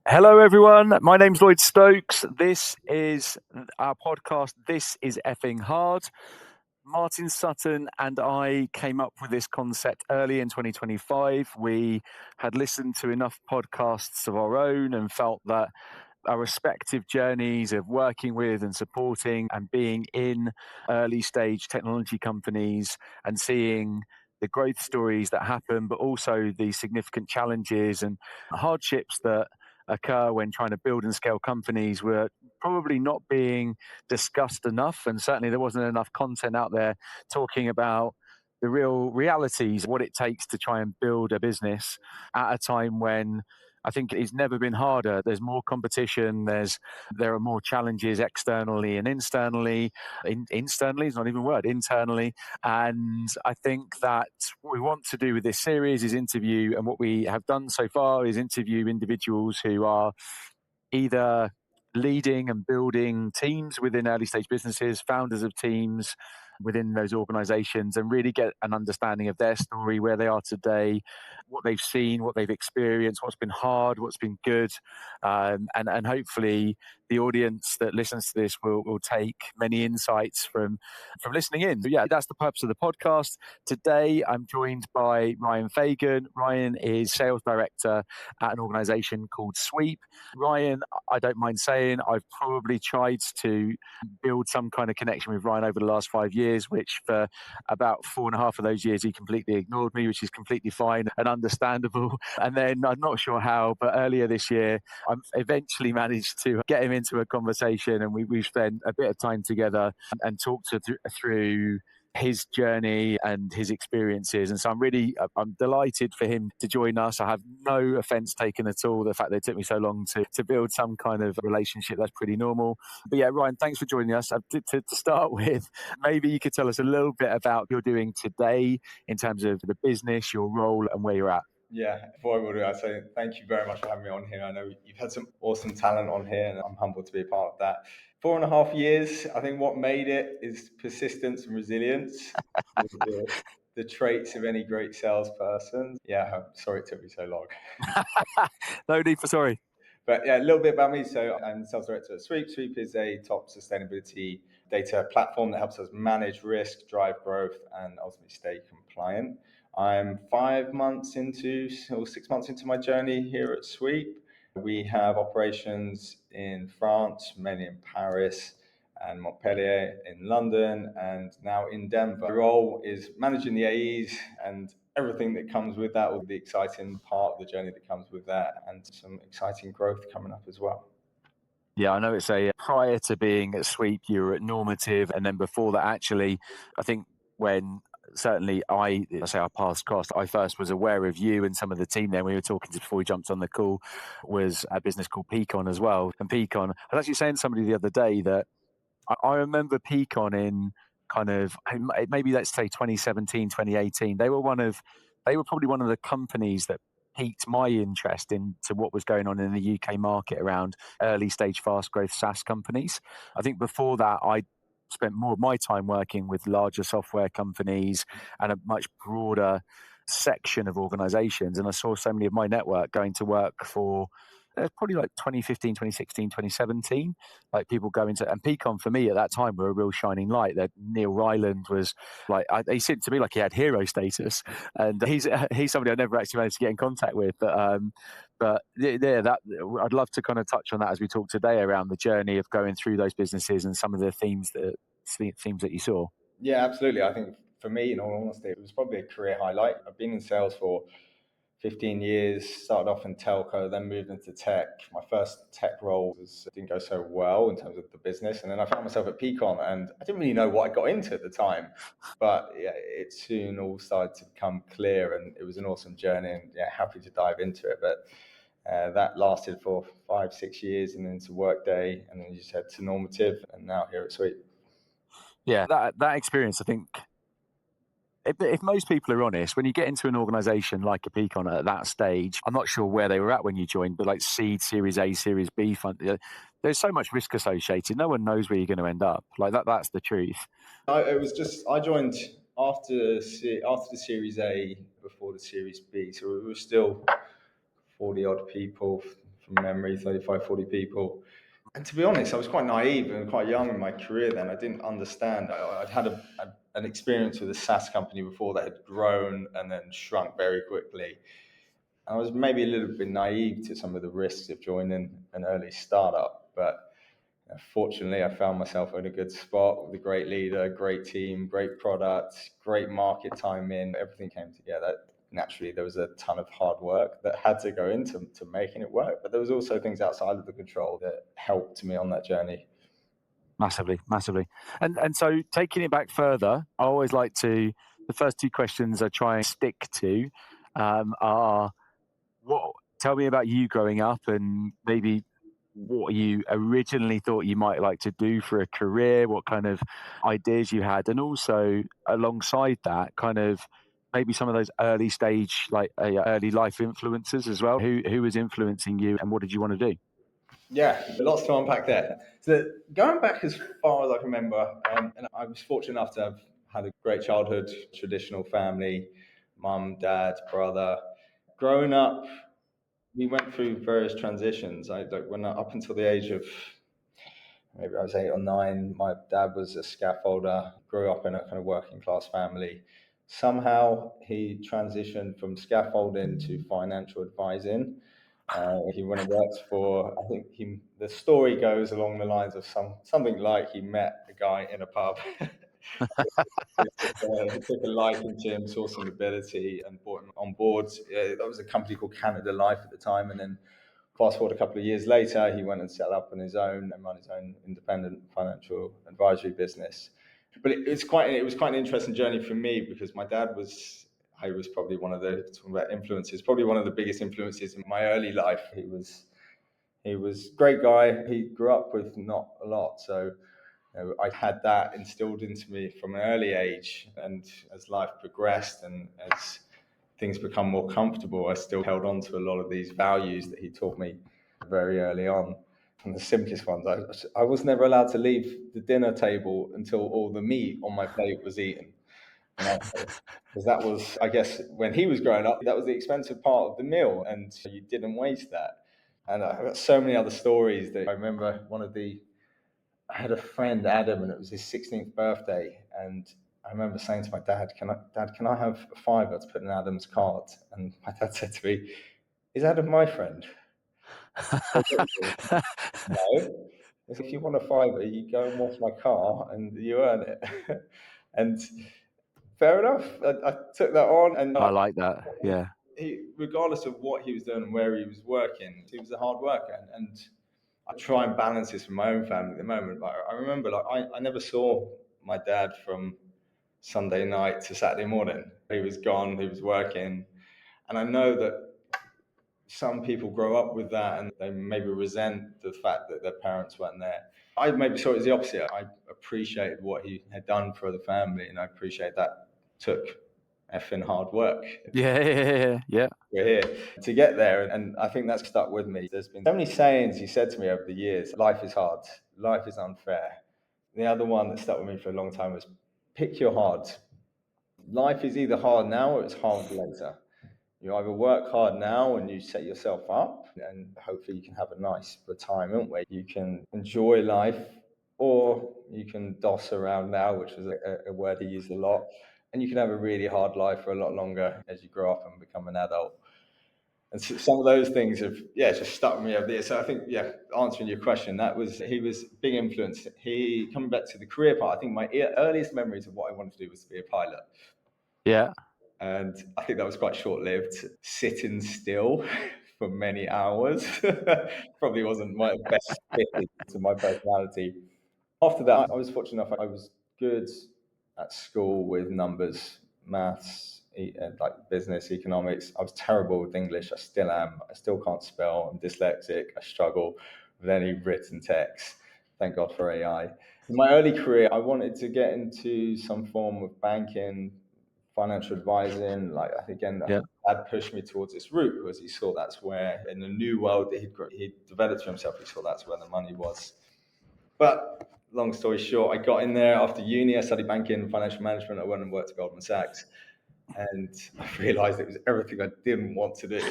Hello, everyone. My name's Lloyd Stokes. This is our podcast. This is effing hard. Martin Sutton and I came up with this concept early in 2025. We had listened to enough podcasts of our own and felt that our respective journeys of working with and supporting and being in early stage technology companies and seeing the growth stories that happen, but also the significant challenges and hardships that occur when trying to build and scale companies were probably not being discussed enough. And certainly there wasn't enough content out there talking about the real realities, what it takes to try and build a business at a time when I think it's never been harder. There's more competition. There are more challenges externally and internally. Externally is not even a word. Internally, and I think that what we want to do with this series is interview, and what we have done so far is interview individuals who are either leading and building teams within early stage businesses, founders of teams within those organizations, and really get an understanding of their story, where they are today, what they've seen, what they've experienced, what's been hard, what's been good. And hopefully the audience that listens to this will take many insights from listening in. But yeah, that's the purpose of the podcast. Today, I'm joined by Ryan Fagan. Ryan is sales director at an organization called Sweep. Ryan, I don't mind saying, I've probably tried to build some kind of connection with Ryan over the last 5 years, which for about 4.5 of those years, he completely ignored me, which is completely fine and understandable. And then I'm not sure how, but earlier this year, I eventually managed to get him into a conversation, and we've spent a bit of time together and talked through his journey and his experiences. And so I'm delighted for him to join us. I have no offense taken at all. The fact that it took me so long to build some kind of relationship, that's pretty normal. But yeah, Ryan, thanks for joining us. To start with, maybe you could tell us a little bit about what you're doing today in terms of the business, your role, and where you're at. Yeah, before I will do, I say thank you very much for having me on here. I know you've had some awesome talent on here, and I'm humbled to be a part of that. 4.5 years, I think what made it is persistence and resilience, the traits of any great salesperson. Yeah, I'm sorry it took me so long. No need for sorry. But yeah, a little bit about me. So I'm the sales director at Sweep. Sweep is a top sustainability data platform that helps us manage risk, drive growth, and ultimately stay compliant. I'm 5 months into, or 6 months into my journey here at Sweep. We have operations in France, mainly in Paris, and Montpellier in London, and now in Denver. The role is managing the AEs and everything that comes with that, all the exciting part of the journey that comes with that, and some exciting growth coming up as well. Yeah, I know it's prior to being at Sweep, you were at Normative. And then before that, actually, I think when certainly I say our paths crossed, I first was aware of you and some of the team there. We were talking to before we jumped on the call, was a business called Peakon as well. And Peakon, I was actually saying to somebody the other day that I remember Peakon in kind of maybe let's say 2017, 2018. They were probably one of the companies that piqued my interest into what was going on in the UK market around early stage fast growth SaaS companies. I think before that I spent more of my time working with larger software companies and a much broader section of organizations, and I saw so many of my network going to work for probably like 2015, 2016, 2017, like people going to, and Peakon for me at that time were a real shining light. That Neil Ryland was like, he seemed to me like he had hero status, and he's somebody I never actually managed to get in contact with. But yeah, that I'd love to kind of touch on that as we talk today around the journey of going through those businesses and some of the themes that you saw. Yeah, absolutely. I think for me, in all honesty, it was probably a career highlight. I've been in sales for 15 years, started off in telco, then moved into tech. My first tech role didn't go so well in terms of the business. And then I found myself at Peakon, and I didn't really know what I got into at the time. But yeah, it soon all started to become clear, and it was an awesome journey, and yeah, happy to dive into it. But that lasted for 5, 6 years, and then into Workday, and then you just head to Normative, and now here at Sweep. Yeah, that experience, I think, if most people are honest, when you get into an organization like a Peakon at that stage, I'm not sure where they were at when you joined, but like seed, Series A, Series B fund, there's so much risk associated. No one knows where you're going to end up. Like that's the truth. I joined after the Series A, before the Series B, so we were still 40 odd people, from memory, 35, 40 people. And to be honest, I was quite naive and quite young in my career then. I didn't understand. I'd had an experience with a SaaS company before that had grown and then shrunk very quickly. I was maybe a little bit naive to some of the risks of joining an early startup, but fortunately, I found myself in a good spot with a great leader, great team, great product, great market timing. Everything came together. Naturally, there was a ton of hard work that had to go into making it work, but there was also things outside of the control that helped me on that journey. Massively, massively. And so taking it back further, I always like to the first two questions I try and stick to are what tell me about you growing up and maybe what you originally thought you might like to do for a career, what kind of ideas you had, and also alongside that, kind of maybe some of those early stage, like early life influences as well. Who was influencing you, and what did you want to do? Yeah, lots to unpack there. So going back as far as I can remember, and I was fortunate enough to have had a great childhood, traditional family, mum, dad, brother. Growing up, we went through various transitions. Up until the age of maybe I was 8 or 9. My dad was a scaffolder. Grew up in a kind of working class family. Somehow he transitioned from scaffolding to financial advising. He went and worked for. I think the story goes along the lines of something like he met a guy in a pub. He took a liking to him, saw some ability, and brought him on board. That was a company called Canada Life at the time, and then fast forward a couple of years later, he went and set up on his own and run his own independent financial advisory business. But it was quite an interesting journey for me because my dad was. I was probably one of the talking about influences, probably one of the biggest influences in my early life. He was a great guy. He grew up with not a lot, so I had that instilled into me from an early age. And as life progressed and as things become more comfortable, I still held on to a lot of these values that he taught me very early on. And the simplest ones, I was never allowed to leave the dinner table until all the meat on my plate was eaten. Because that was, I guess, when he was growing up, that was the expensive part of the meal, and you didn't waste that. And I've got so many other stories that I remember. I had a friend, Adam, and it was his 16th birthday. And I remember saying to my dad, Dad, can I have a fiver to put in Adam's card? And my dad said to me, is Adam my friend? No. If you want a fiver, you go and wash my car and you earn it. And fair enough. I took that on, and I like that. Yeah. regardless of what he was doing and where he was working, he was a hard worker. And I try and balance this with my own family at the moment. But I remember, I never saw my dad from Sunday night to Saturday morning. He was gone. He was working, and I know that some people grow up with that and they maybe resent the fact that their parents weren't there. I maybe saw it as the opposite. I appreciated what he had done for the family, and I appreciate that took effing hard work. Yeah. We're here to get there, and I think that's stuck with me. There's been so many sayings he said to me over the years. Life is hard. Life is unfair. The other one that stuck with me for a long time was pick your hard. Life is either hard now or it's hard later. You either work hard now and you set yourself up, and hopefully you can have a nice retirement where you can enjoy life, or you can doss around now, which is a word he used a lot, and you can have a really hard life for a lot longer as you grow up and become an adult. And so some of those things have, just stuck with me over the years. So I think, answering your question, he was a big influence. He, coming back to the career part, I think my earliest memories of what I wanted to do was to be a pilot. Yeah. And I think that was quite short-lived. Sitting still for many hours probably wasn't my best fit to my personality. After that, I was fortunate enough. I was good at school with numbers, maths, like business, economics. I was terrible with English. I still am. I still can't spell. I'm dyslexic. I struggle with any written text. Thank God for AI. In my early career, I wanted to get into some form of banking, financial advising. I Yeah. think Dad pushed me towards this route because he saw that's where, in the new world that he'd developed for himself, he saw that's where the money was. But long story short, I got in there after uni. I studied banking and financial management. I went and worked at Goldman Sachs, and I realized it was everything I didn't want to do.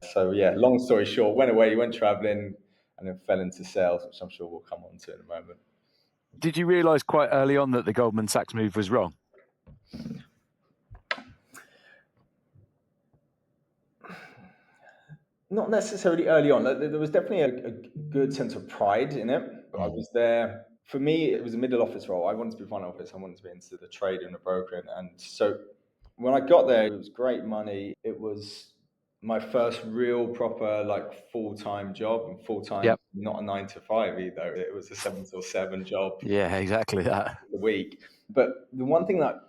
So yeah, long story short, went away, went traveling, and then fell into sales, which I'm sure we'll come on to in a moment. Did you realise quite early on that the Goldman Sachs move was wrong? Not necessarily early on. There was definitely a good sense of pride in it. I was there. For me, it was a middle office role. I wanted to be front office. I wanted to be into the trade and the brokering. And so when I got there, it was great money. It was my first real proper full-time job, and full-time, Yep. not a 9 to 5 either. It was a 7 till 7 job Yeah, exactly that. a week. But the one thing that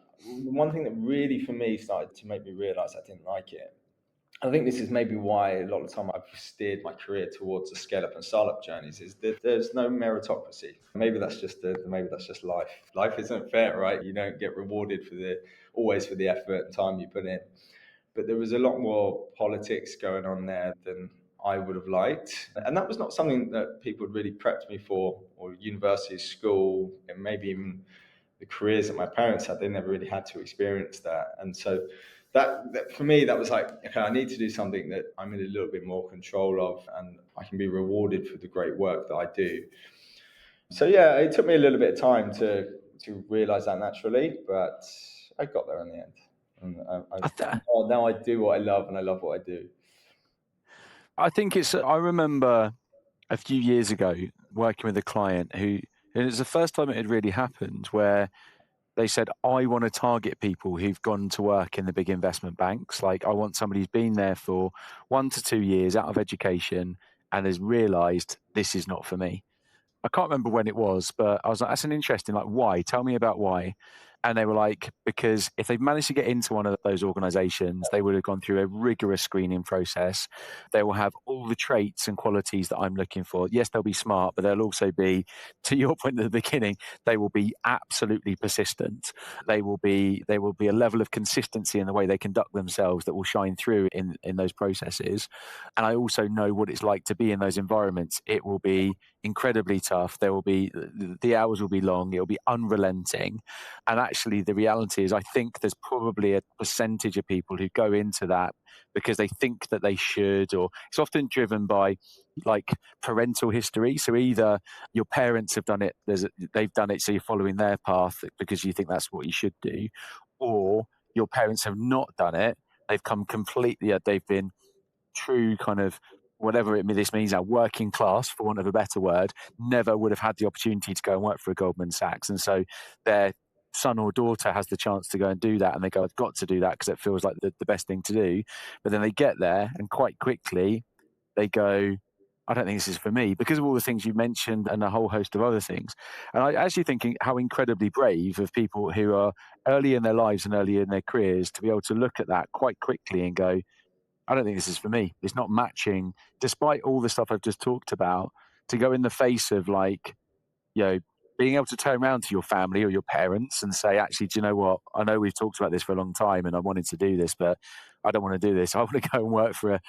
really for me started to make me realize I didn't like it. I think this is maybe why a lot of the time I've steered my career towards the scale up and startup journeys, is that there's no meritocracy. Maybe that's just life. Life isn't fair, right? You don't get rewarded always for the effort and time you put in. But there was a lot more politics going on there than I would have liked. And that was not something that people had really prepped me for, or university, school, and maybe even the careers that my parents had. They never really had to experience that. And so that for me, that was like, okay, I need to do something that I'm in a little bit more control of, and I can be rewarded for the great work that I do. So yeah, it took me a little bit of time to realize that naturally, but I got there in the end. And now I do what I love, and I love what I do. I think I remember a few years ago working with a client and it was the first time it had really happened, where they said, I want to target people who've gone to work in the big investment banks. Like, I want somebody who's been there for 1 to 2 years out of education and has realized this is not for me. I can't remember when it was, but I was like, that's an interesting, like, why? Tell me about why. And they were like, because if they've managed to get into one of those organizations, they would have gone through a rigorous screening process. They will have all the traits and qualities that I'm looking for. Yes, they'll be smart, but they'll also be, to your point at the beginning, they will be absolutely persistent. There will be a level of consistency in the way they conduct themselves that will shine through in those processes. And I also know what it's like to be in those environments. It will be incredibly tough. There will be the hours will be long. It will be unrelenting. And actually, the reality is, I think there's probably a percentage of people who go into that because they think that they should, or it's often driven by like parental history. So either your parents have done it, they've done it, so you're following their path because you think that's what you should do, or your parents have not done it. They've come completely, they've been true kind of whatever this means now, working class, for want of a better word, never would have had the opportunity to go and work for a Goldman Sachs. And so their son or daughter has the chance to go and do that. And they go, I've got to do that because it feels like the best thing to do. But then they get there and quite quickly they go, I don't think this is for me because of all the things you mentioned and a whole host of other things. And I actually think how incredibly brave of people who are early in their lives and early in their careers to be able to look at that quite quickly and go, I don't think this is for me. It's not matching, despite all the stuff I've just talked about, to go in the face of like, you know, being able to turn around to your family or your parents and say, actually, do you know what? I know we've talked about this for a long time and I wanted to do this, but I don't want to do this. I want to go and work for a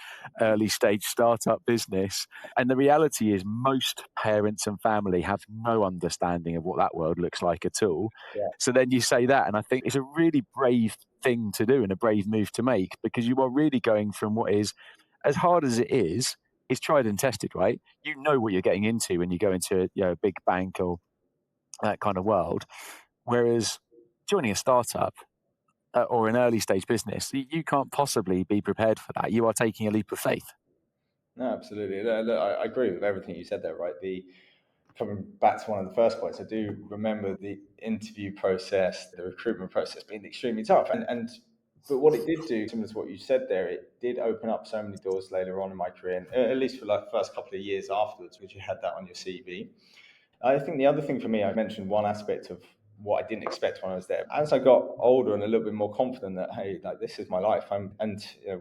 early stage startup business. And the reality is most parents and family have no understanding of what that world looks like at all. Yeah. So then you say that, and I think it's a really brave thing to do and a brave move to make because you are really going from what is, as hard as it is, it's tried and tested, right? You know what you're getting into when you go into a big bank or that kind of world. Whereas joining a startup or an early stage business, you can't possibly be prepared for that. You are taking a leap of faith. No, absolutely. Look, I agree with everything you said there, right? Coming back to one of the first points, I do remember the interview process, the recruitment process being extremely tough. But what it did do, similar to what you said there, it did open up so many doors later on in my career, and at least for like the first couple of years afterwards, because you had that on your CV. I think the other thing for me, I mentioned one aspect of what I didn't expect when I was there. As I got older and a little bit more confident that, hey, like this is my life,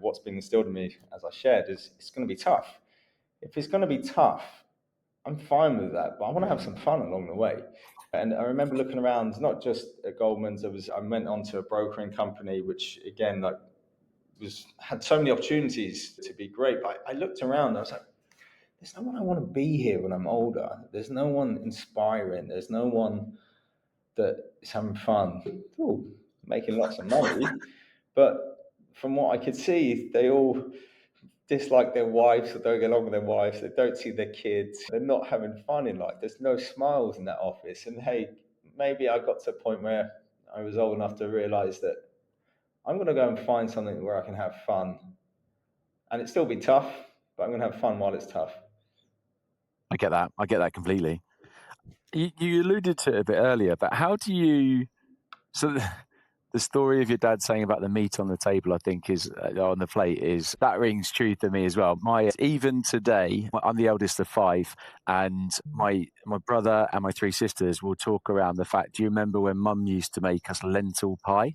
what's been instilled in me, as I shared, is it's going to be tough. If it's going to be tough, I'm fine with that, but I want to have some fun along the way. And I remember looking around, not just at Goldman's. I went on to a brokering company, which again, had so many opportunities to be great. But I looked around, I was like, there's no one I want to be here when I'm older. There's no one inspiring. There's no one that is having fun. Ooh, making lots of money, but from what I could see, they all dislike their wives or don't get along with their wives. They don't see their kids. They're not having fun in life. There's no smiles in that office. And hey, maybe I got to a point where I was old enough to realize that I'm going to go and find something where I can have fun. And it still be tough, but I'm going to have fun while it's tough. I get that. I get that completely. You alluded to it a bit earlier, but how do you? So the story of your dad saying about the meat on the table, I think, is on the plate, is that rings true to me as well. My even today, I'm the eldest of five, and my brother and my three sisters will talk around the fact. Do you remember when Mum used to make us lentil pie?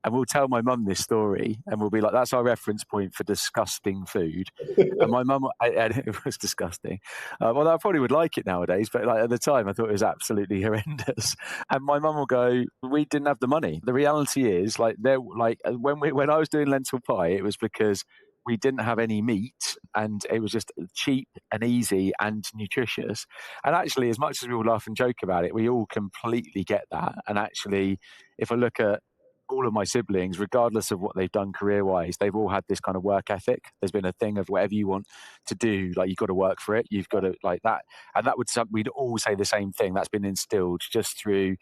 And we'll tell my mum this story, and we'll be like, "That's our reference point for disgusting food." And my mum, and it was disgusting. Well, I probably would like it nowadays, but like at the time, I thought it was absolutely horrendous. And my mum will go, "We didn't have the money." The reality is, like, when I was doing lentil pie, it was because we didn't have any meat, and it was just cheap and easy and nutritious. And actually, as much as we all laugh and joke about it, we all completely get that. And actually, if I look at all of my siblings, regardless of what they've done career wise, they've all had this kind of work ethic. There's been a thing of whatever you want to do, like you've got to work for it. You've got to like that. And we'd all say the same thing. That's been instilled just through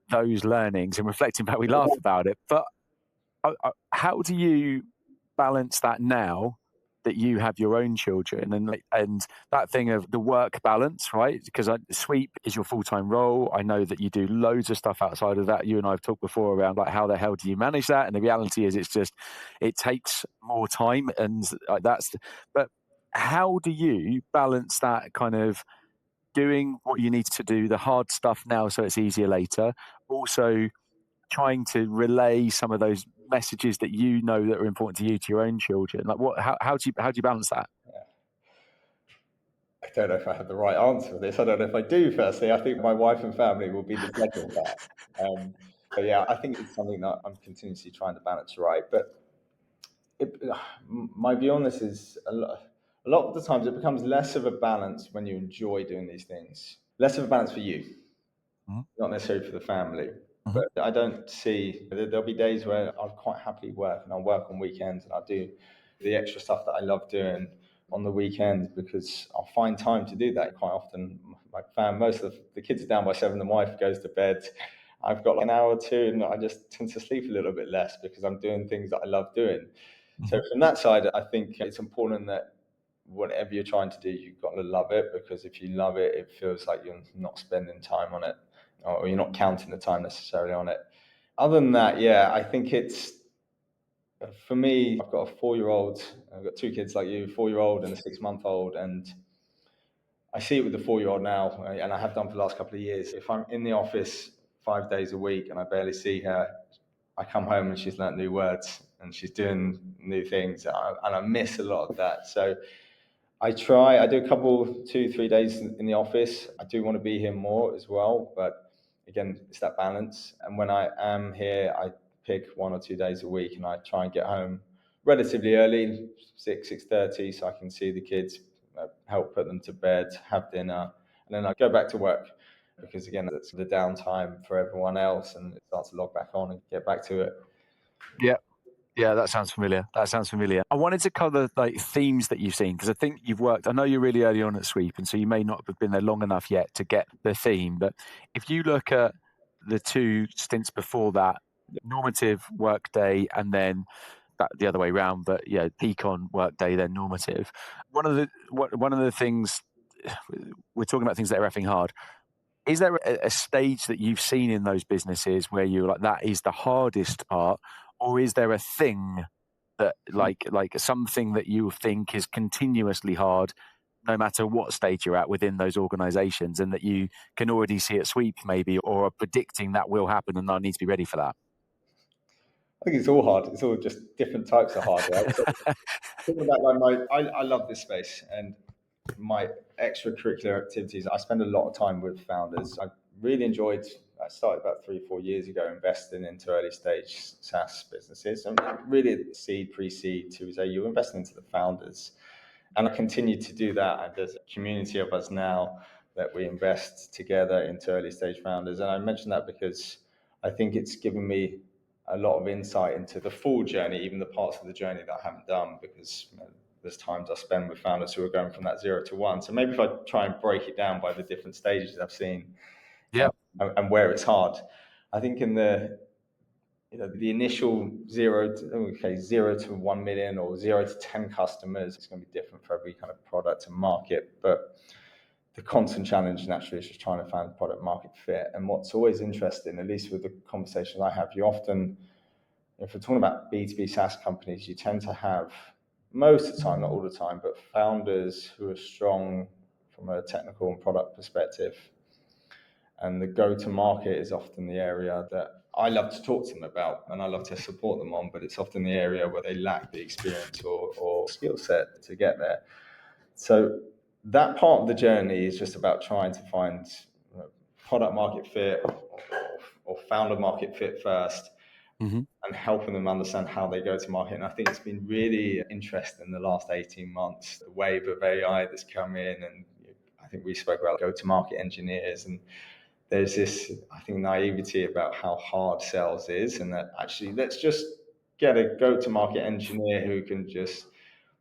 those learnings and reflecting back. We laugh about it. But how do you balance that now that you have your own children and that thing of the work balance, right? Because sweep is your full-time role. I know that you do loads of stuff outside of that. You and I have talked before around like how the hell do you manage that? And the reality is it takes more time and but how do you balance that kind of doing what you need to do, the hard stuff now so it's easier later, also trying to relay some of those messages that you know that are important to you to your own children? Like how do you balance that? Yeah. I don't know if I have the right answer for this. I don't know if I do. Firstly, I think my wife and family will be the judge of that. But yeah, I think it's something that I'm continuously trying to balance right. But it, my view on this is a lot of the times it becomes less of a balance when you enjoy doing these things. Less of a balance for you, Mhm, not necessarily for the family. mhm, But I don't see there'll be days where I'll quite happily work and I'll work on weekends and I'll do the extra stuff that I love doing on the weekends because I'll find time to do that. Quite often, most of the kids are down by 7, the wife goes to bed. I've got like an hour or two, and I just tend to sleep a little bit less because I'm doing things that I love doing. So mhm. from that side, I think it's important that whatever you're trying to do, you've got to love it because if you love it, it feels like you're not spending time on it or you're not counting the time necessarily on it. Other than that, yeah, I think it's for me. I've got a 4-year-old. I've got two kids like you, 4-year-old and a 6-month-old, and I see it with the 4-year-old now, and I have done for the last couple of years. If I'm in the office 5 days a week and I barely see her, I come home and she's learnt new words and she's doing new things, and I miss a lot of that. So I do a couple, 2, 3 days in the office. I do want to be here more as well, but again, it's that balance. And when I am here, I pick 1 or 2 days a week, and I try and get home relatively early, 6:30, so I can see the kids, help put them to bed, have dinner, and then I go back to work. Because again, it's the downtime for everyone else, and it starts to log back on and get back to it. Yeah. Yeah, that sounds familiar. That sounds familiar. I wanted to cover like themes that you've seen because I think you've worked. I know you're really early on at Sweep, and so you may not have been there long enough yet to get the theme. But if you look at the two stints before that, normative Workday, and then the other way around, but yeah, Peakon Workday, then normative. One of the things we're talking about things that are effing hard. Is there a stage that you've seen in those businesses where you're like that is the hardest part, or is there a thing that like something that you think is continuously hard no matter what stage you're at within those organizations and that you can already see at sweep maybe or are predicting that will happen and I need to be ready for that? I think it's all hard. It's all just different types of hard, right? So talking about I love this space and my extracurricular activities. I spend a lot of time with founders. I really enjoyed. I started about 3 or 4 years ago investing into early stage SaaS businesses and really seed, pre-seed, Series A. You invest into the founders, and I continue to do that. And there's a community of us now that we invest together into early stage founders. And I mention that because I think it's given me a lot of insight into the full journey, even the parts of the journey that I haven't done, because there's times I spend with founders who are going from that 0 to 1. So maybe if I try and break it down by the different stages I've seen, Yeah. and where it's hard. I think in the initial 0 to 1 million or 0 to 10 customers, it's going to be different for every kind of product and market. But the constant challenge naturally is just trying to find product market fit. And what's always interesting, at least with the conversations I have, you often, if we're talking about B2B SaaS companies, you tend to have, most of the time, not all the time, but founders who are strong from a technical and product perspective. And the go-to-market is often the area that I love to talk to them about and I love to support them on, but it's often the area where they lack the experience or skill set to get there. So that part of the journey is just about trying to find product market fit or founder market fit first, and helping them understand how they go to market. And I think it's been really interesting in the last 18 months, the wave of AI that's come in. And I think we spoke about go-to-market engineers, and there's this, I think, naivety about how hard sales is, and that actually let's just get a go-to-market engineer who can just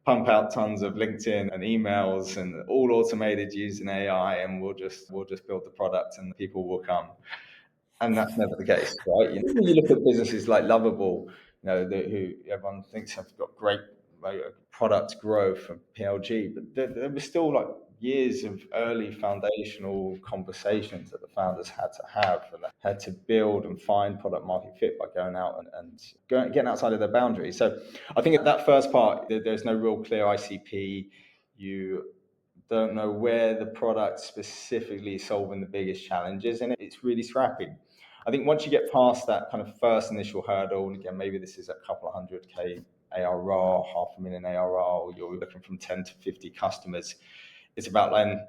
pump out tons of LinkedIn and emails and all automated using AI, and we'll just build the product and people will come. And that's never the case, right? When you look at businesses like Lovable, who everyone thinks have got great product growth and PLG, but there was still like years of early foundational conversations that the founders had to have, and they had to build and find product market fit by going out and getting outside of their boundaries. So I think at that first part, there's no real clear ICP. You don't know where the product specifically is solving the biggest challenges, and it's really scrappy. I think once you get past that kind of first initial hurdle, and again, maybe this is a couple of 100K ARR, 500,000 ARR, or you're looking from 10 to 50 customers, it's about then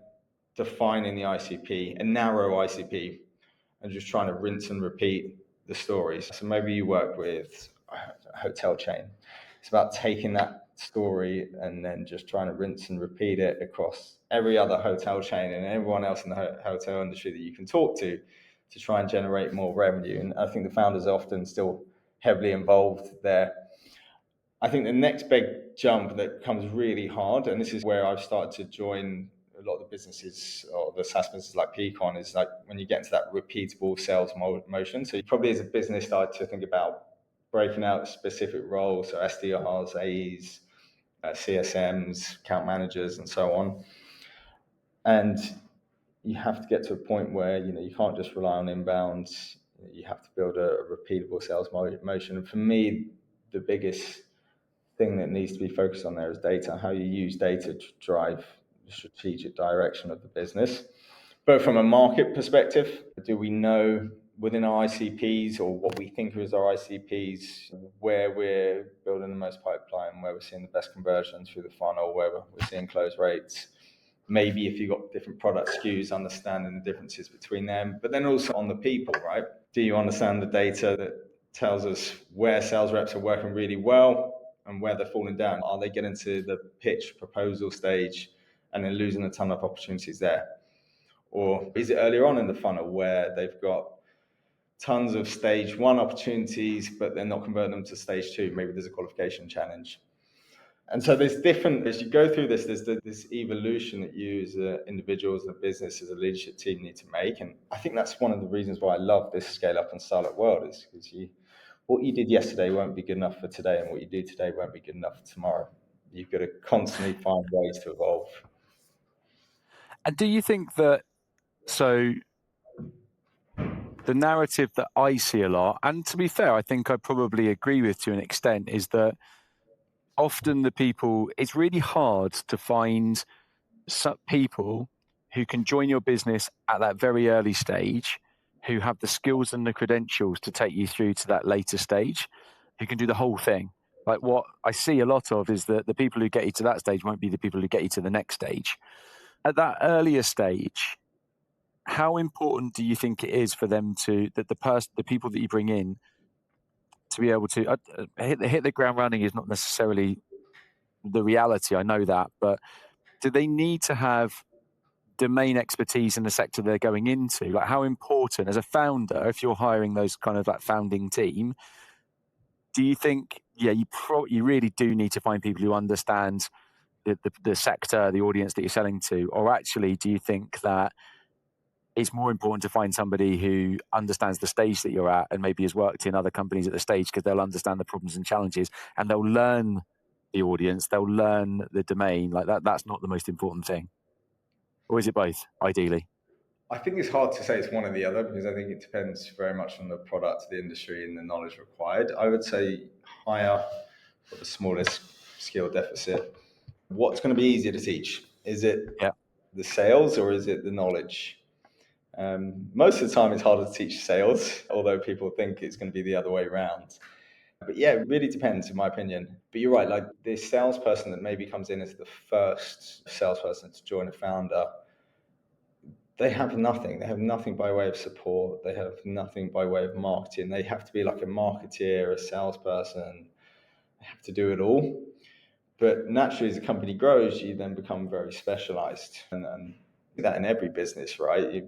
defining the ICP, a narrow ICP, and just trying to rinse and repeat the stories. So maybe you work with a hotel chain. It's about taking that story and then just trying to rinse and repeat it across every other hotel chain and everyone else in the hotel industry that you can talk to try and generate more revenue. And I think the founders are often still heavily involved there. I think the next big jump that comes really hard, and this is where I've started to join a lot of the businesses or the SaaS businesses like Peakon, is like when you get into that repeatable sales motion. So you probably as a business start to think about breaking out specific roles, so SDRs, AEs, CSMs, account managers, and so on. And you have to get to a point where you can't just rely on inbound. You have to build a repeatable sales motion. And for me, the biggest thing that needs to be focused on there is data, how you use data to drive the strategic direction of the business. But from a market perspective, do we know within our ICPs, or what we think is our ICPs, where we're building the most pipeline, where we're seeing the best conversions through the funnel, where we're seeing close rates? Maybe if you've got different product SKUs, understanding the differences between them, but then also on the people, right? Do you understand the data that tells us where sales reps are working really well and where they're falling down? Are they getting to the pitch proposal stage and then losing a ton of opportunities there? Or is it earlier on in the funnel where they've got tons of stage 1 opportunities, but they're not converting them to stage 2? Maybe there's a qualification challenge. And so there's different, as you go through this, there's this evolution that you as individuals, as a business, as a leadership team need to make. And I think that's one of the reasons why I love this scale up and startup world, is because what you did yesterday won't be good enough for today, and what you do today won't be good enough for tomorrow. You've got to constantly find ways to evolve. And do you think that, so the narrative that I see a lot, and to be fair, I think I probably agree with to an extent, is that often it's really hard to find people who can join your business at that very early stage, who have the skills and the credentials to take you through to that later stage, who can do the whole thing. Like what I see a lot of is that the people who get you to that stage won't be the people who get you to the next stage. At that earlier stage, how important do you think it is for them the people that you bring in to be able to hit the ground running? Is not necessarily the reality, I know that, but do they need to have domain expertise in the sector they're going into? Like, how important as a founder, if you're hiring those kind of that founding team, do you think you really do need to find people who understand the sector, the audience that you're selling to? Or actually, do you think that it's more important to find somebody who understands the stage that you're at and maybe has worked in other companies at the stage, because they'll understand the problems and challenges and they'll learn the audience, they'll learn the domain? Like that's not the most important thing. Or is it both, ideally? I think it's hard to say it's one or the other, because I think it depends very much on the product, the industry, and the knowledge required. I would say hire for the smallest skill deficit. What's going to be easier to teach? Is it Yeah. the sales or is it the knowledge? Most of the time, it's harder to teach sales, although people think it's going to be the other way around. But yeah, it really depends, in my opinion. But you're right, like the salesperson that maybe comes in as the first salesperson to join a founder, they have nothing. They have nothing by way of support. They have nothing by way of marketing. They have to be like a marketeer, a salesperson. They have to do it all. But naturally, as the company grows, you then become very specialized. And that in every business, right?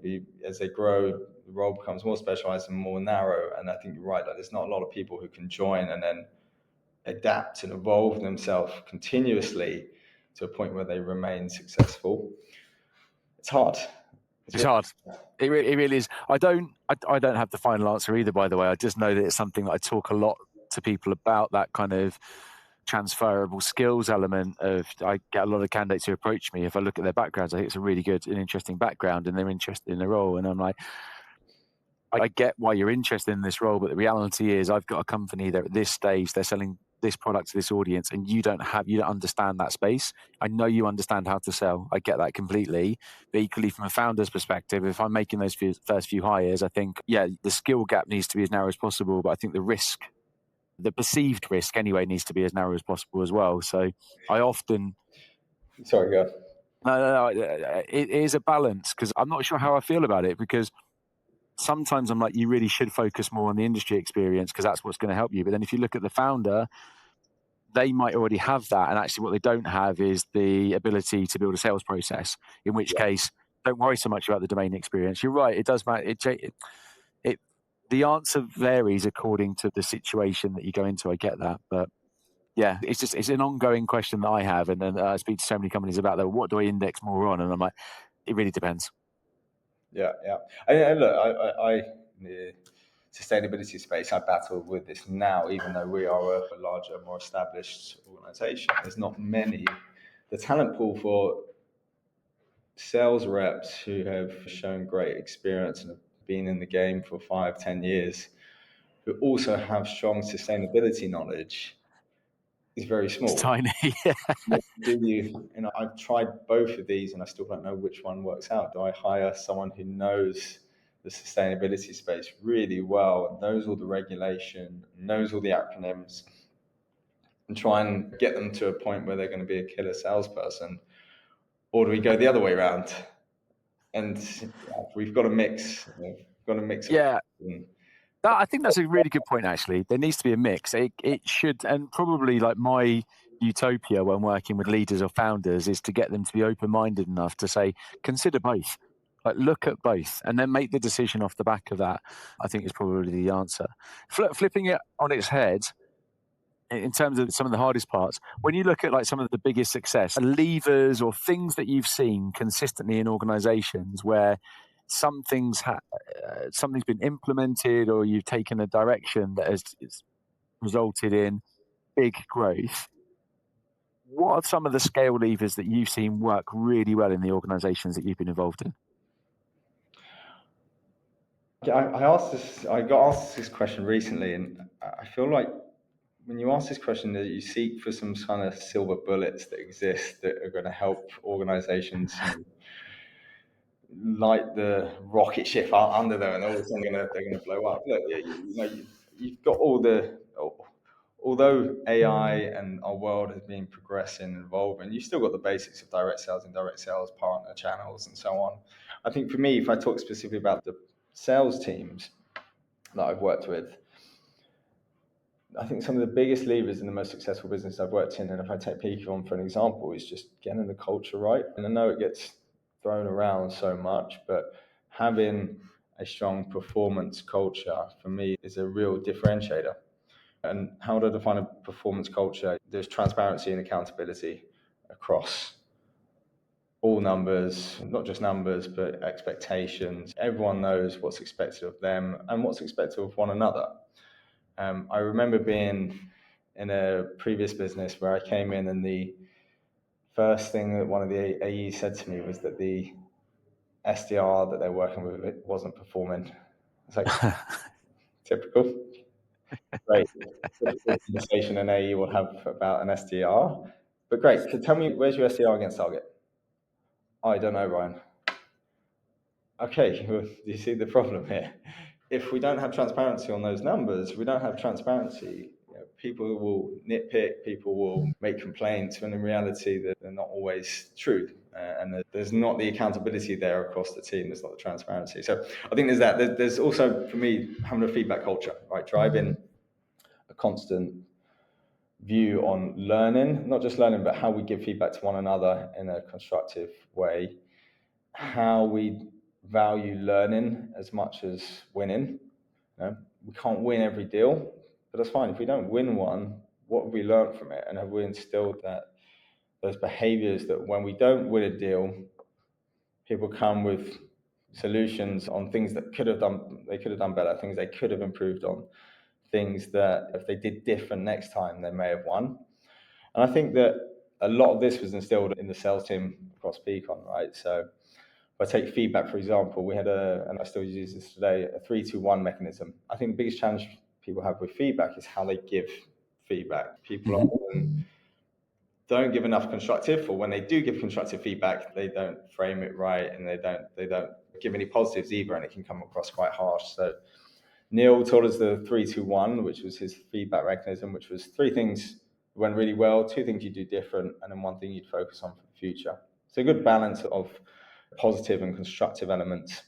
As they grow, the role becomes more specialized and more narrow. And I think you're right, like there's not a lot of people who can join and then adapt and evolve themselves continuously to a point where they remain successful. It's hard. It's hard. It really is. I don't have the final answer either, by the way. I just know that it's something that I talk a lot to people about, that kind of transferable skills element of. I get a lot of candidates who approach me. If I look at their backgrounds, I think it's a really good and interesting background and they're interested in the role. And I'm like, I get why you're interested in this role, but the reality is I've got a company that at this stage, they're selling this product to this audience and you don't understand that space. I know you understand how to sell. I get that completely. But equally, from a founder's perspective, if I'm making those first few hires, I think, yeah, the skill gap needs to be as narrow as possible. But I think the perceived risk anyway, needs to be as narrow as possible as well. So I often. Sorry, go. No. It is a balance, because I'm not sure how I feel about it, because sometimes I'm like, you really should focus more on the industry experience because that's what's going to help you. But then if you look at the founder, they might already have that. And actually, what they don't have is the ability to build a sales process, in which case, don't worry so much about the domain experience. You're right. It does matter. The answer varies according to the situation that you go into. I get that. But yeah, it's an ongoing question that I have. And then I speak to so many companies about that. What do I index more on? And I'm like, it really depends. Yeah. And look, the sustainability space, I battle with this now, even though we are a larger, more established organization. There's not many. The talent pool for sales reps who have shown great experience and have been in the game for 5-10 years, who also have strong sustainability knowledge, is very It's small. tiny. Yeah. Do you, I've tried both of these and I still don't know which one works out. Do I hire someone who knows the sustainability space really well, knows all the regulation, knows all the acronyms, and try and get them to a point where they're going to be a killer salesperson? Or do we go the other way around? And we've got a mix. We've got a mix of. Yeah. I think that's a really good point, actually. There needs to be a mix. It should, and probably like my utopia when working with leaders or founders is to get them to be open-minded enough to say, consider both. Like, look at both and then make the decision off the back of that, I think is probably the answer. Flipping it on its head, in terms of some of the hardest parts, when you look at like some of the biggest success levers or things that you've seen consistently in organizations where something's been implemented or you've taken a direction that has resulted in big growth, what are some of the scale levers that you've seen work really well in the organizations that you've been involved in? I got asked this question recently, and I feel like when you ask this question, that you seek for some kind of silver bullets that exist that are going to help organizations, light the rocket ship under them, and all of a sudden they're going to blow up. Look, you've got all the. Although AI and our world has been progressing and evolving, you've still got the basics of direct sales, indirect sales, partner channels, and so on. I think for me, if I talk specifically about the sales teams that I've worked with, I think some of the biggest levers in the most successful business I've worked in, and if I take Peakon for an example, is just getting the culture right. And I know it gets thrown around so much, but having a strong performance culture for me is a real differentiator. And how to define a performance culture? There's transparency and accountability across all numbers, not just numbers, but expectations. Everyone knows what's expected of them and what's expected of one another. I remember being in a previous business where I came in, and the first thing that one of the AEs said to me was that the SDR that they're working with, it wasn't performing. It's like, typical. Great. Typical conversation an AE will have about an SDR. But great. So tell me, where's your SDR against target? I don't know, Ryan. Okay, well, do you see the problem here? If we don't have transparency on those numbers, we don't have transparency. People will nitpick, people will make complaints, when in reality they're not always true. And there's not the accountability there across the team. There's not the transparency. So I think there's that. There's also, for me, having a feedback culture, right? Driving a constant view on learning, not just learning, but how we give feedback to one another in a constructive way, how we value learning as much as winning. We can't win every deal, but that's fine. If we don't win one, what have we learned from it? And have we instilled those behaviors that when we don't win a deal, people come with solutions on things that they could have done better, things they could have improved on, things that if they did different next time, they may have won. And I think that a lot of this was instilled in the sales team across Peakon, right? So if I take feedback, for example, we had and I still use this today, a 3-2-1 mechanism. I think the biggest challenge people have with feedback is how they give feedback. People often don't give enough constructive, or when they do give constructive feedback, they don't frame it right, and they don't give any positives either, and it can come across quite harsh. So Neil told us the 3-2-1, which was his feedback mechanism, which was 3 things went really well, 2 things you do different, and then 1 thing you'd focus on for the future. So a good balance of positive and constructive elements.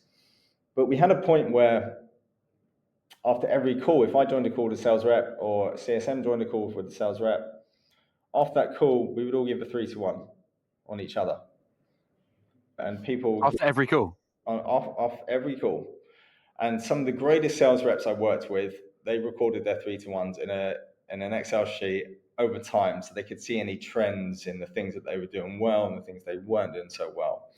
But we had a point where after every call, if I joined a call with a sales rep or CSM joined a call with the sales rep, after that call, we would all give a 3-1 on each other. And people After every call? Off every call. And some of the greatest sales reps I worked with, they recorded their 3-1s in an Excel sheet over time, so they could see any trends in the things that they were doing well and the things they weren't doing so well.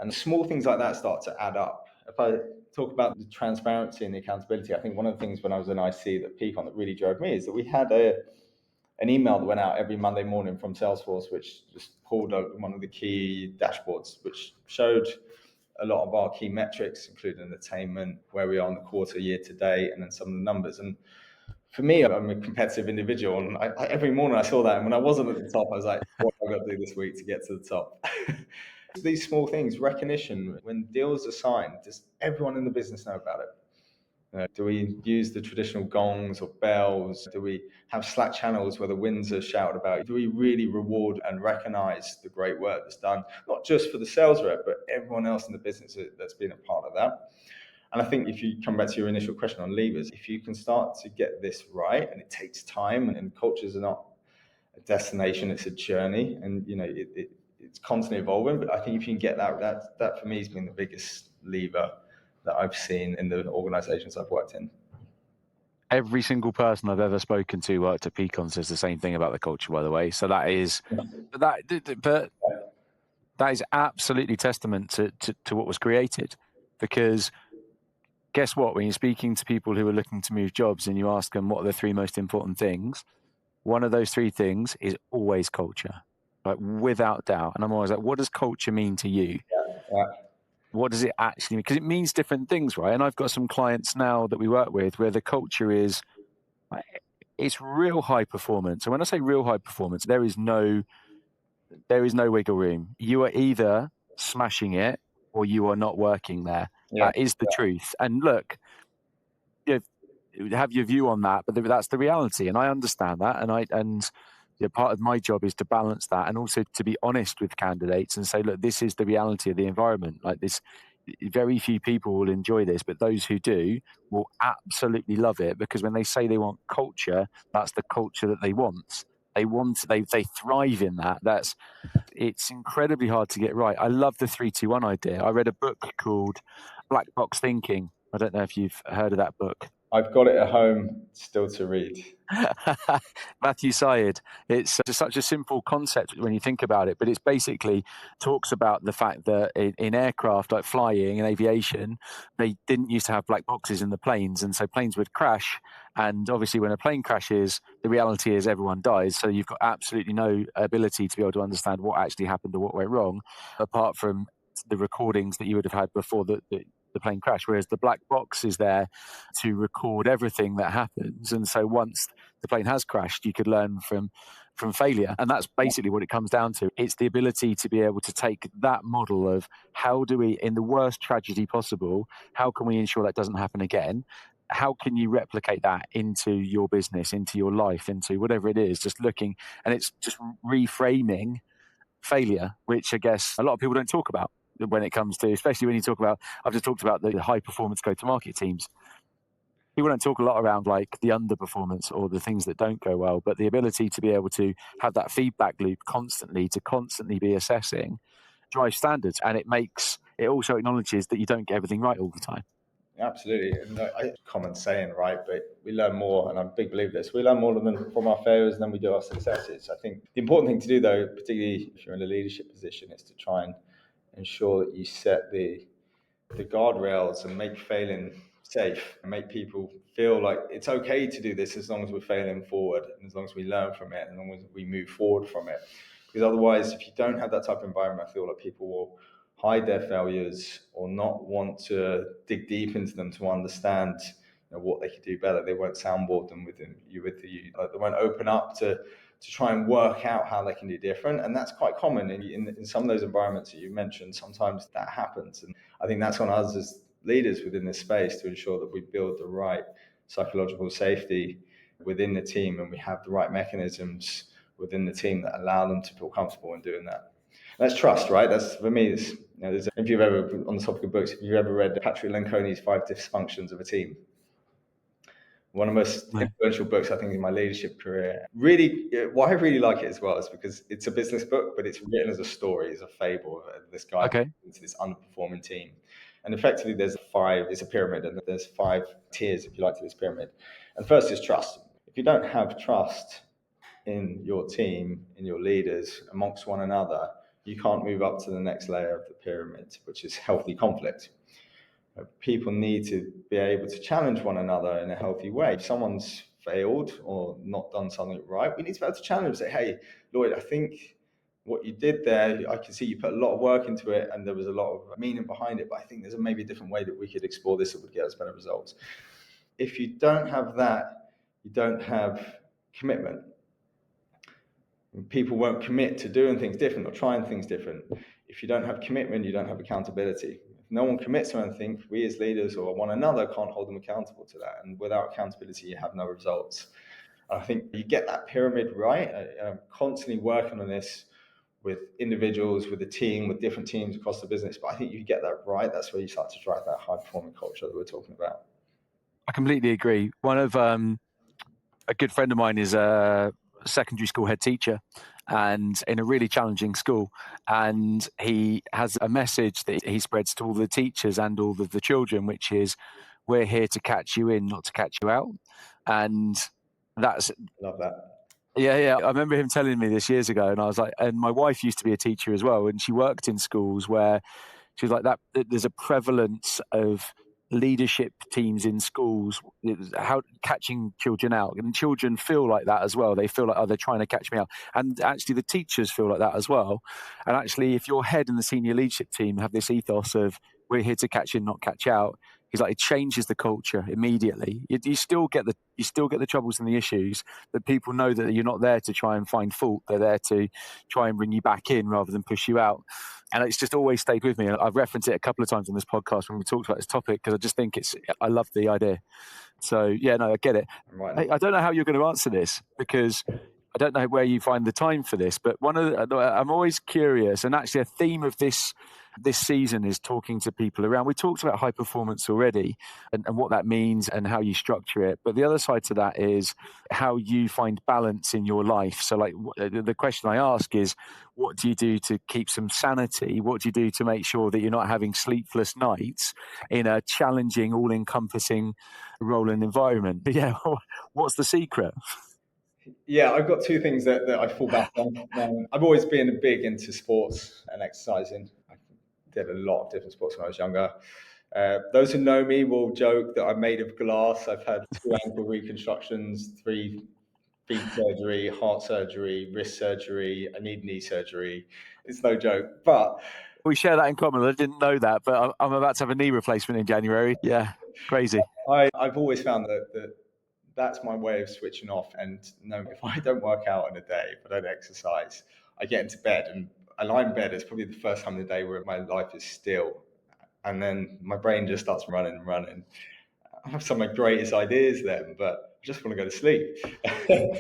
And small things like that start to add up. If I talk about the transparency and the accountability, I think one of the things when I was in IC that Peakon that really drove me is that we had an email that went out every Monday morning from Salesforce, which just pulled up one of the key dashboards, which showed a lot of our key metrics, including attainment, where we are in the quarter, year to date, and then some of the numbers. And for me, I'm a competitive individual, and every morning I saw that, and when I wasn't at the top, I was like, what have I got to do this week to get to the top? These small things, recognition, when deals are signed, does everyone in the business know about it? Do we use the traditional gongs or bells? Do we have Slack channels where the wins are shouted about? Do we really reward and recognize the great work that's done, not just for the sales rep, but everyone else in the business that's been a part of that? And I think if you come back to your initial question on levers, if you can start to get this right, and it takes time, and cultures are not a destination, it's a journey, and it's constantly evolving. But I think if you can get that for me has been the biggest lever that I've seen in the organizations I've worked in. Every single person I've ever spoken to worked at Peakon says the same thing about the culture, by the way. So that is, but that is absolutely testament to what was created. Because guess what? When you're speaking to people who are looking to move jobs and you ask them what are the 3 most important things, one of those 3 things is always culture, like without doubt. And I'm always like, what does culture mean to you? Yeah. What does it actually mean? Because it means different things, right? And I've got some clients now that we work with where the culture is, it's real high performance. And when I say real high performance, there is no wiggle room. You are either smashing it or you are not working there. Yeah. That is the truth. And look, have your view on that, but that's the reality. And I understand that. And part of my job is to balance that and also to be honest with candidates and say, look, this is the reality of the environment. Like this, very few people will enjoy this, but those who do will absolutely love it, because when they say they want culture, that's the culture that they want. They thrive in that. It's incredibly hard to get right. I love the 3-2-1 idea. I read a book called Black Box Thinking. I don't know if you've heard of that book. I've got it at home still to read. Matthew Syed. It's just such a simple concept when you think about it, but it's basically talks about the fact that in aircraft, like flying and aviation, they didn't used to have black boxes in the planes, and so planes would crash. And obviously, when a plane crashes, the reality is everyone dies. So you've got absolutely no ability to be able to understand what actually happened or what went wrong, apart from the recordings that you would have had before the plane crash. Whereas the black box is there to record everything that happens, and so once the plane has crashed, you could learn from failure. And that's basically what it comes down to. It's the ability to be able to take that model of how do we, in the worst tragedy possible, how can we ensure that doesn't happen again? How can you replicate that into your business, into your life, into whatever it is? Just looking, and it's just reframing failure, which I guess a lot of people don't talk about when it comes to, especially when you talk about, I've just talked about the high performance go to market teams. People don't talk a lot around like the underperformance or the things that don't go well, but the ability to be able to have that feedback loop constantly, to constantly be assessing, drives standards, and it also acknowledges that you don't get everything right all the time. Absolutely. And common saying, right? But we learn more, and I'm a big believer of this. We learn more from our failures than we do our successes. I think the important thing to do, though, particularly if you're in a leadership position, is to try and ensure that you set the guardrails and make failing safe and make people feel like it's okay to do this as long as we're failing forward and as long as we learn from it and as long as we move forward from it. Because otherwise, if you don't have that type of environment, I feel like people will hide their failures or not want to dig deep into them to understand what they could do better. They won't soundboard them with you. They won't open up to try and work out how they can do different. And that's quite common in some of those environments that you mentioned. Sometimes that happens. And I think that's on us as leaders within this space to ensure that we build the right psychological safety within the team and we have the right mechanisms within the team that allow them to feel comfortable in doing that. And that's trust, right? That's for me. If you've ever, on the topic of books, if you've ever read Patrick Lencioni's 5 Dysfunctions of a Team, one of the most influential books, I think, in my leadership career. Really, why I really like it as well is because it's a business book, but it's written as a story, as a fable of this guy into this underperforming team. And effectively, it's a pyramid, and there's 5 tiers, if you like, to this pyramid. And first is trust. If you don't have trust in your team, in your leaders, amongst one another, you can't move up to the next layer of the pyramid, which is healthy conflict. People need to be able to challenge one another in a healthy way. If someone's failed or not done something right, we need to be able to challenge and say, hey, Lloyd, I think what you did there, I can see you put a lot of work into it and there was a lot of meaning behind it, but I think there's maybe a different way that we could explore this that would get us better results. If you don't have that, you don't have commitment. People won't commit to doing things different or trying things different. If you don't have commitment, you don't have accountability. If no one commits to anything, we as leaders or one another can't hold them accountable to that. And without accountability, you have no results. I think you get that pyramid right. I'm constantly working on this with individuals, with the team, with different teams across the business. But I think you get that right. That's where you start to drive that high performing culture that we're talking about. I completely agree. One of a good friend of mine is a secondary school head teacher and in a really challenging school. And he has a message that he spreads to all the teachers and all of the children, which is, we're here to catch you in, not to catch you out. And that's... Love that. Yeah. I remember him telling me this years ago, and I was like, and my wife used to be a teacher as well, and she worked in schools where she was like that. There's a prevalence of leadership teams in schools, how catching children out, and children feel like that as well. They feel like, oh, they're trying to catch me out, and actually the teachers feel like that as well. And actually, if your head and the senior leadership team have this ethos of we're here to catch in, not catch out, he's like, it changes the culture immediately. You still get the troubles and the issues, but people know that you're not there to try and find fault. They're there to try and bring you back in rather than push you out. And it's just always stayed with me. I've referenced it a couple of times on this podcast when we talked about this topic because I just think I love the idea. So yeah, no, I get it. Right. I don't know how you're going to answer this because I don't know where you find the time for this, but I'm always curious, and actually a theme of this season is talking to people around. We talked about high performance already and what that means and how you structure it. But the other side to that is how you find balance in your life. So, like, the question I ask is, what do you do to keep some sanity? What do you do to make sure that you're not having sleepless nights in a challenging, all encompassing role and environment? But yeah, what's the secret? Yeah, I've got two things that I fall back on. I've always been big into sports and exercising. I did a lot of different sports when I was younger. Those who know me will joke that I'm made of glass. I've had 2 ankle reconstructions, 3 feet surgery, heart surgery, wrist surgery. I need knee surgery. It's no joke. But We share that in common. I didn't know that, but I'm about to have a knee replacement in January. Yeah, crazy. I've always found that that's my way of switching off. And knowing if I don't work out in a day, if I don't exercise, I get into bed and I lie in bed. It's probably the first time of the day where my life is still. And then my brain just starts running and running. I have some of my greatest ideas then, but I just want to go to sleep. So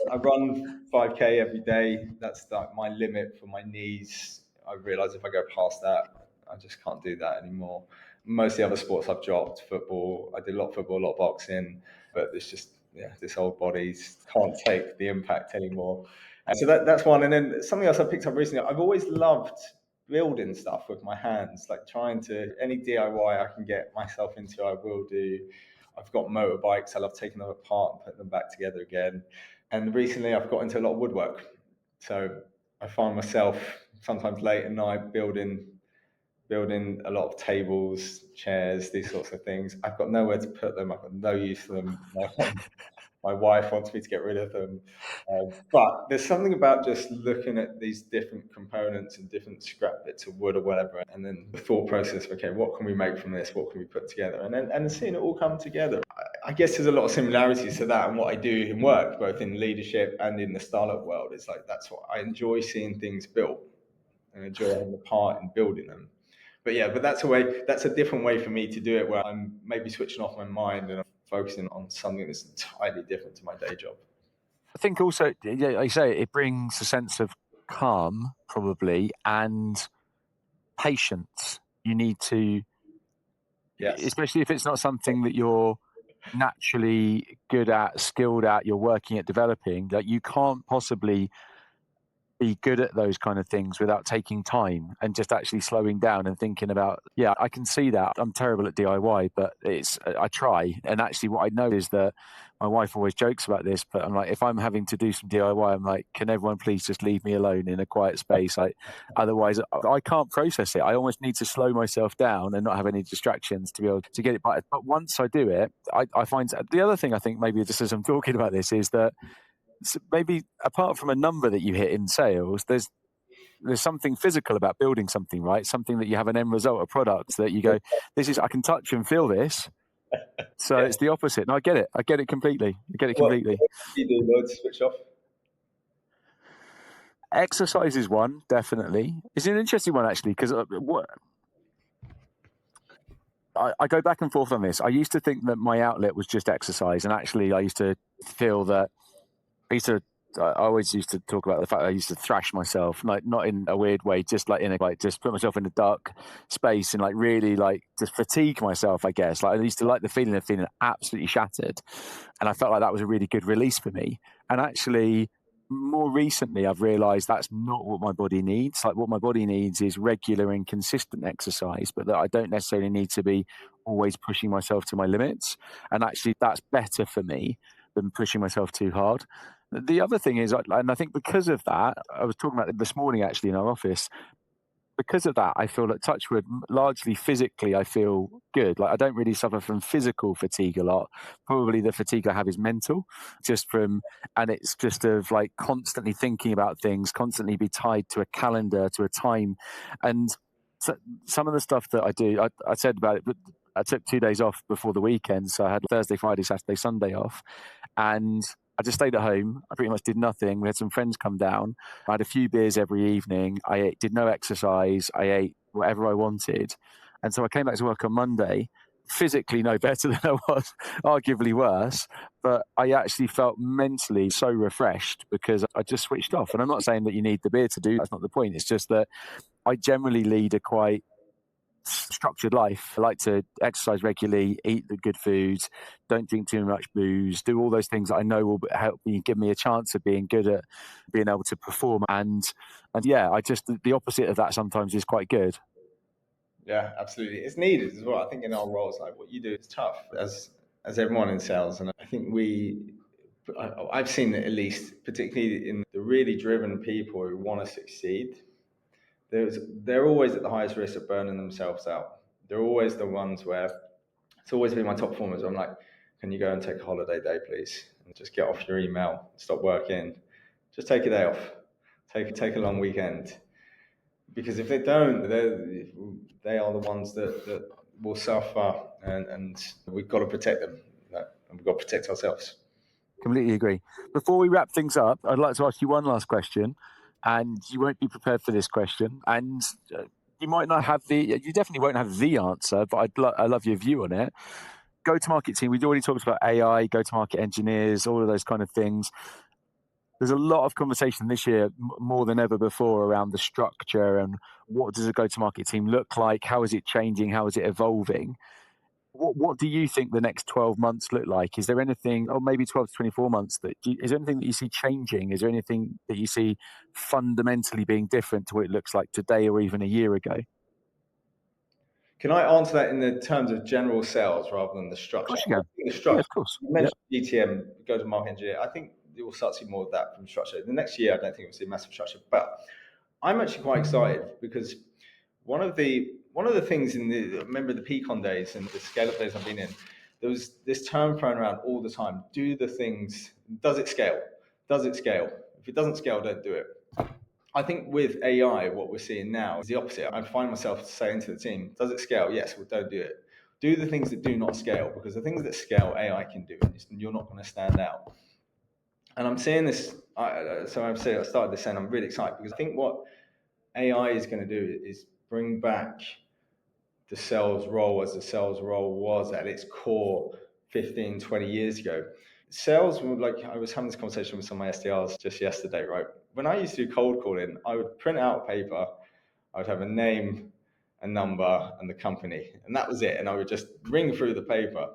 I run 5K every day. That's like my limit for my knees. I realize if I go past that, I just can't do that anymore. Most of the other sports I've dropped, football, I did a lot of football, a lot of boxing, but it's just, yeah, this old body can't take the impact anymore. And so that's one. And then something else I picked up recently, I've always loved building stuff with my hands, like trying to, any DIY I can get myself into, I will do. I've got motorbikes. I love taking them apart and putting them back together again. And recently I've got into a lot of woodwork. So I find myself sometimes late at night building a lot of tables, chairs, these sorts of things. I've got nowhere to put them. I've got no use for them. My wife wants me to get rid of them. But there's something about just looking at these different components and different scrap bits of wood or whatever, and then the thought process of, okay, what can we make from this? What can we put together? And seeing it all come together. I guess there's a lot of similarities to that and what I do in work, both in leadership and in the startup world. It's like, that's what I enjoy, seeing things built and enjoy having a part in building them. But that's a different way for me to do it, where I'm maybe switching off my mind and I'm focusing on something that's entirely different to my day job. I think also, yeah, like you say, it brings a sense of calm, probably, and patience. You need to, Yes. especially if it's not something that you're naturally good at, skilled at, you're working at developing, that you can't possibly be good at those kind of things without taking time and just actually slowing down and thinking about, yeah, I can see that. I'm terrible at DIY, but I try. And actually what I know is that my wife always jokes about this, but I'm like, if I'm having to do some DIY, I'm like, can everyone please just leave me alone in a quiet space? Otherwise I can't process it. I almost need to slow myself down and not have any distractions to be able to get it. But once I do it, I find the other thing I think maybe just as I'm talking about this is that maybe apart from a number that you hit in sales, there's something physical about building something, right? Something that you have an end result, a product that you go, this is, I can touch and feel this. So Yeah. it's the opposite. And I get it. I get it completely. I get it What completely. do you do, Lloyd, to switch off? Exercise is one, definitely. It's an interesting one, actually, because I go back and forth on this. I used to think that my outlet was just exercise. And actually, I used to feel that I always used to talk about the fact that I used to thrash myself, like not in a weird way, just like just put myself in a dark space and like really like just fatigue myself, I guess. Like I used to like the feeling of feeling absolutely shattered. And I felt like that was a really good release for me. And actually, more recently, I've realized that's not what my body needs. Like what my body needs is regular and consistent exercise, but that I don't necessarily need to be always pushing myself to my limits. And actually, that's better for me than pushing myself too hard. The other thing is, and I think because of that, I was talking about it this morning actually in our office. Because of that, I feel like touchwood, largely physically, I feel good. Like I don't really suffer from physical fatigue a lot. Probably the fatigue I have is mental, and it's just of like constantly thinking about things, constantly be tied to a calendar, to a time. And so, some of the stuff that I do, I said about it, but I took 2 days off before the weekend. So I had Thursday, Friday, Saturday, Sunday off. And I just stayed at home. I pretty much did nothing. We had some friends come down. I had a few beers every evening. Did no exercise. I ate whatever I wanted. And so I came back to work on Monday physically no better than I was, arguably worse, but I actually felt mentally so refreshed because I just switched off. And I'm not saying that you need the beer to do that's not the point. It's just that I generally lead a quite structured life. I like to exercise regularly, eat the good foods, don't drink too much booze, do all those things that I know will help me, give me a chance of being good at being able to perform. And yeah, I just the opposite of that sometimes is quite good. Yeah, absolutely. It's needed as well. I think in our roles, like what you do is tough as everyone in sales. And I think I've seen it, at least, particularly in the really driven people who want to succeed. They're always at the highest risk of burning themselves out. They're always the ones where it's always been my top performers. I'm like, can you go and take a holiday day, please? And just get off your email, stop working, just take a day off, take a long weekend. Because if they don't, they are the ones that will suffer, and we've got to protect them, and we've got to protect ourselves. Completely agree. Before we wrap things up, I'd like to ask you one last question, and you won't be prepared for this question, and you might not have you definitely won't have the answer, but I love your view on it. Go to market team. We've already talked about AI, go to market engineers, all of those kind of things. There's a lot of conversation this year, more than ever before, around the structure and what does a go to market team look like? How is it changing? How is it evolving? What do you think the next 12 months look like? Is there anything, or maybe 12 to 24 months, is there anything that you see changing? Is there anything that you see fundamentally being different to what it looks like today or even a year ago? Of Can I answer that in the terms of general sales rather than the structure? course you can. The Yeah, structure. of course. You Yep. mentioned GTM, go to market engineer. I think you will start to see more of that from structure. The next year, I don't think we'll see massive structure, but I'm actually quite excited because one of the things remember the Peakon days and the scale up days I've been in, there was this term thrown around all the time. Do the things. Does it scale? Does it scale? If it doesn't scale, don't do it. I think with AI, what we're seeing now is the opposite. I find myself saying to the team, does it scale? Yes, well, don't do it. Do the things that do not scale, because the things that scale, AI can do, and you're not going to stand out. And I'm seeing this, so I started this saying I'm really excited because I think what AI is going to do is bring back the sales role as the sales role was at its core 15, 20 years ago. Sales, like I was having this conversation with some of my SDRs just yesterday, right? When I used to do cold calling, I would print out paper, I would have a name, a number, and the company, and that was it. And I would just ring through the paper.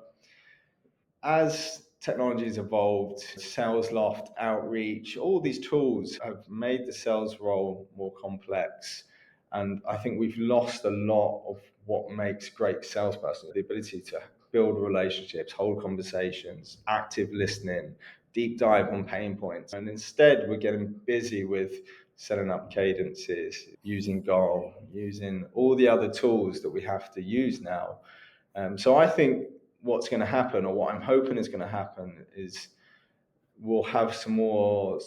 As technology's evolved, sales loft, outreach, all these tools have made the sales role more complex. And I think we've lost a lot of what makes great salesperson, the ability to build relationships, hold conversations, active listening, deep dive on pain points. And instead, we're getting busy with setting up cadences, using goal, using all the other tools that we have to use now. So I think what's going to happen, or what I'm hoping is going to happen, is we'll have some more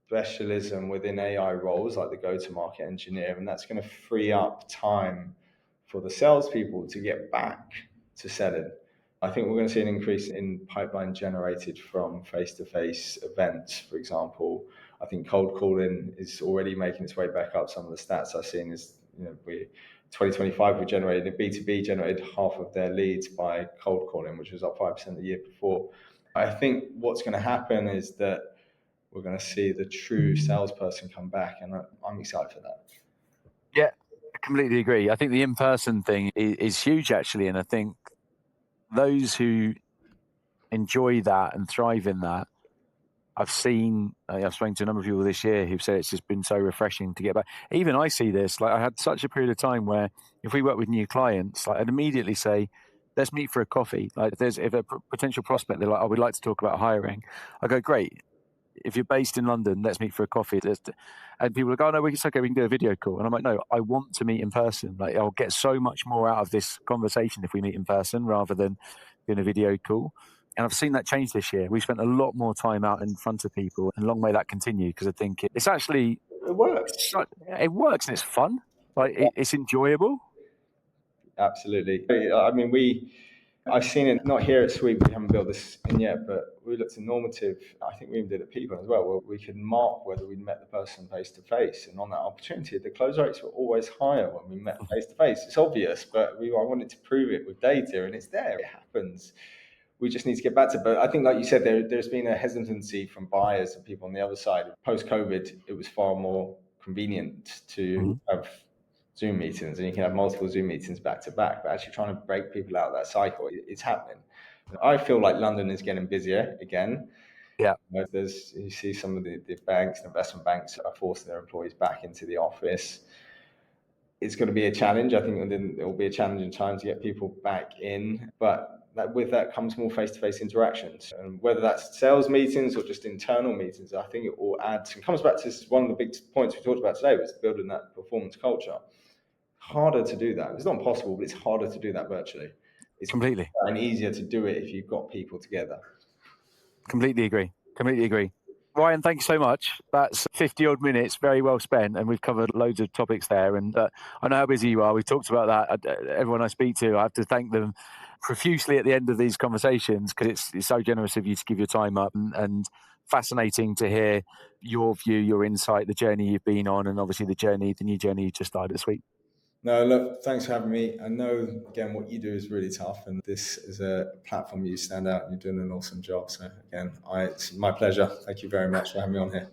specialism within AI roles, like the go-to-market engineer, and that's going to free up time for the salespeople to get back to selling. I think we're going to see an increase in pipeline generated from face-to-face events, for example. I think cold calling is already making its way back up. Some of the stats I've seen is, 2025 we generated, B2B generated half of their leads by cold calling, which was up 5% the year before. I think what's going to happen is that we're going to see the true salesperson come back, and I'm excited for that. Yeah, I completely agree. I think the in-person thing is huge, actually. And I think those who enjoy that and thrive in that, I've spoken to a number of people this year who've said it's just been so refreshing to get back. Even I see this, like I had such a period of time where if we work with new clients, like I'd immediately say, let's meet for a coffee. Like if a potential prospect, they're like, oh, we'd like to talk about hiring. I go, great. If you're based in London, let's meet for a coffee. And people are like, oh, no, it's okay, we can do a video call. And I'm like, no, I want to meet in person. Like I'll get so much more out of this conversation if we meet in person rather than doing a video call. And I've seen that change this year. We spent a lot more time out in front of people, and long may that continue because I think it's actually It works. it works and it's fun. Like it's enjoyable. Absolutely. I mean, I've seen it, not here at Sweep, we haven't built this in yet, but we looked at normative, I think we even did it at Peakon as well, where we could mark whether we'd met the person face to face. And on that opportunity, the close rates were always higher when we met face to face. It's obvious, but I wanted to prove it with data, and it's there, it happens. We just need to get back to it. But I think, like you said, there's been a hesitancy from buyers and people on the other side. Post-COVID, it was far more convenient to have Zoom meetings, and you can have multiple Zoom meetings back to back, but actually trying to break people out of that cycle, it's happening. I feel like London is getting busier again. Yeah. You see some of the banks, investment banks are forcing their employees back into the office. It's going to be a challenge. I think it will be a challenging time to get people back in, but with that comes more face-to-face interactions. And whether that's sales meetings or just internal meetings, I think it all adds and comes back to one of the big points we talked about today, was building that performance culture. Harder to do that. It's not impossible, but it's harder to do that virtually. It's Completely. and easier to do it if you've got people together. Completely agree. Ryan, thank you so much. That's 50 odd minutes, very well spent, and we've covered loads of topics there. And I know how busy you are. We've talked about that. Everyone I speak to, I have to thank them profusely at the end of these conversations, because it's so generous of you to give your time up, and fascinating to hear your view, your insight, the journey you've been on, and obviously the new journey you just started this week. No, look, thanks for having me. I know, again, what you do is really tough, and this is a platform you stand out, and you're doing an awesome job. So, again, it's my pleasure. Thank you very much for having me on here.